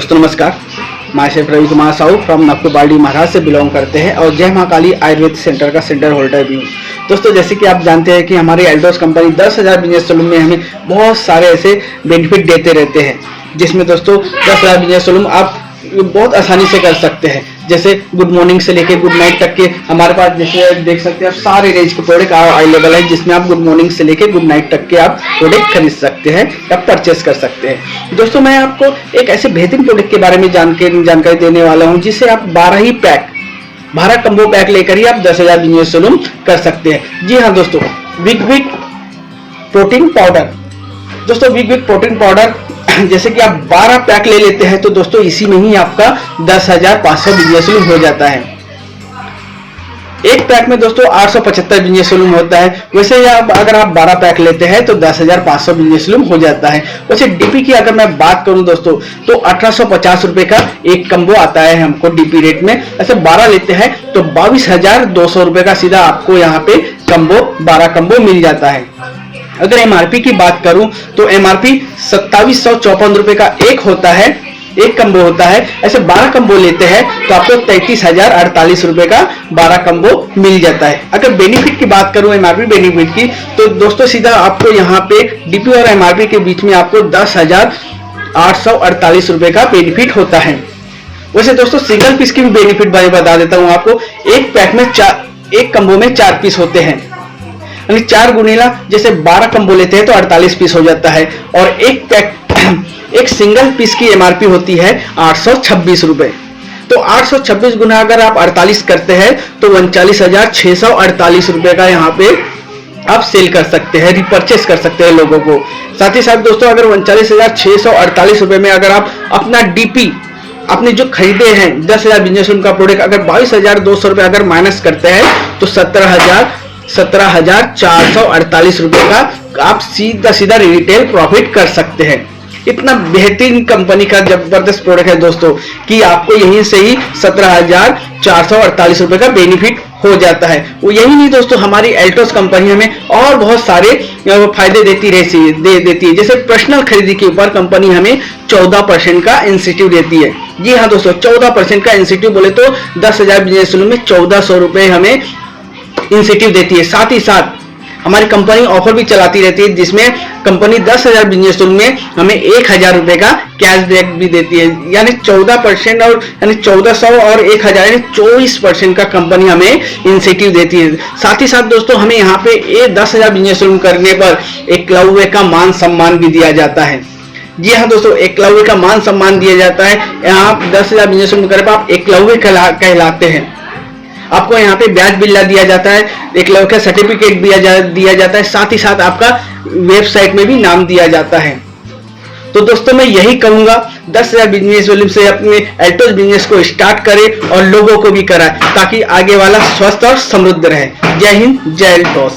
दोस्तों नमस्कार, मैं शेफ रवि कुमार साहू फ्रॉम नागपुर बारडी महाराज से बिलोंग करते हैं और जय मां काली आयुर्वेद सेंटर का सेंटर होल्डर भी हूँ। दोस्तों जैसे कि आप जानते हैं कि हमारी एल्टोस कंपनी 10,000 बिजनेस सलून में हमें बहुत सारे ऐसे बेनिफिट देते रहते हैं, जिसमें दोस्तों 10,000 बिजनेस सलून आप बहुत आसानी से कर सकते हैं। जैसे गुड मॉर्निंग से लेके गुड नाइट तक के हमारे पास जैसे देख सकते हैं आप सारे रेंज के प्रोडक्ट अवेलेबल है, जिसमें आप गुड मॉर्निंग से लेके गुड नाइट तक के आप प्रोडक्ट खरीद सकते हैं या परचेस कर सकते हैं। दोस्तों मैं आपको एक ऐसे बेहतरीन प्रोडक्ट के बारे में जानकारी देने वाला हूं, जिसे आप 12 कम्बो पैक लेकर ही आप 10,000 बिजनेस सलून कर सकते हैं। जी हाँ दोस्तों, विग प्रोटीन पाउडर। दोस्तों विग प्रोटीन पाउडर जैसे कि आप 12 पैक ले लेते हैं तो दोस्तों इसी में ही आपका 10,500 बिजनेस सलून हो जाता है। एक पैक में दोस्तों 875 बिजनेस सलून होता है। वैसे अगर आप 12 पैक लेते हैं तो 10,500 बिजनेस सलून हो जाता है। वैसे डीपी की अगर मैं बात करूं दोस्तों तो 1850 रुपए का एक कम्बो आता है हमको डीपी रेट में। ऐसे 12 लेते हैं तो 22,200 रुपए का सीधा आपको यहाँ पे 12 कम्बो मिल जाता है। अगर एमआरपी की बात करूं तो एमआरपी 2754 रुपए का एक होता है, एक कम्बो होता है। ऐसे 12 कम्बो लेते हैं तो आपको 33,048 रुपए का 12 कम्बो मिल जाता है। अगर बेनिफिट की बात करूं एमआरपी बेनिफिट की तो दोस्तों सीधा आपको यहाँ पे डीपी और एमआरपी के बीच में आपको 10,848 रुपए का बेनिफिट होता है। वैसे दोस्तों सिंगल पीस की भी बेनिफिट मैं बता देता हूँ आपको। एक पैक में एक कम्बो में 4 पीस होते हैं, यानी 4 गुणीला जैसे 12 कम्बो लेते हैं तो 48 पीस हो जाता है। और एक सिंगल पीस की एमआरपी होती है 826 रुपए। तो 826 गुना अगर आप 48 करते हैं तो 39,648 रुपए का यहाँ पे आप सेल कर सकते हैं, रिपर्चेस कर सकते हैं लोगों को। साथ ही साथ दोस्तों अगर 39,648 रुपए में अगर आप अपना डीपी आपने जो खरीदे हैं 10,000 बिजनेस सलून का प्रोडक्ट अगर 22,200 रुपए अगर माइनस करते हैं तो 17,448 रुपए का आप सीधा रिटेल प्रॉफिट कर सकते हैं। इतना बेहतरीन कंपनी का जबरदस्त प्रोडक्ट है दोस्तों कि आपको यहीं से ही 17,448 रुपए का बेनिफिट हो जाता है। वो यही नहीं दोस्तों, हमारी एल्टोस कंपनी हमें और बहुत सारे फायदे देती है। जैसे पर्सनल खरीदी के ऊपर कंपनी हमें 14% का इंसेंटिव देती है। जी हाँ दोस्तों, 14% का इंसेंटिव बोले तो 10,000 बिजनेस सलून में 1400 रुपए हमें इंसेंटिव देती है। साथ ही साथ हमारी कंपनी ऑफर भी चलाती रहती है, जिसमें कंपनी 10,000 बिजनेस सलून में हमें 1,000 रुपए का कैशबैक भी देती है। यानी 14% और यानी 1400 और 1,000 यानी 24% का कंपनी हमें इंसेंटिव देती है। साथ ही साथ दोस्तों हमें यहाँ पे 10,000 बिजनेस सलून करने पर एकलव्य का मान सम्मान भी दिया जाता है। जी हाँ दोस्तों, एकलव्य का मान सम्मान दिया जाता है। यहाँ 10,000 बिजनेस सलून करने पर आप एकलव्य कहलाते हैं। आपको यहाँ पे ब्याज बिल्ला दिया जाता है, एकलव्य का सर्टिफिकेट दिया जाता है। साथ ही साथ आपका वेबसाइट में भी नाम दिया जाता है। तो दोस्तों मैं यही कहूंगा 10,000 बिजनेस सलून से अपने एल्टोस बिजनेस को स्टार्ट करें और लोगों को भी कराएं, ताकि आगे वाला स्वस्थ और समृद्ध रहे। जय हिंद, जय एल्टोस।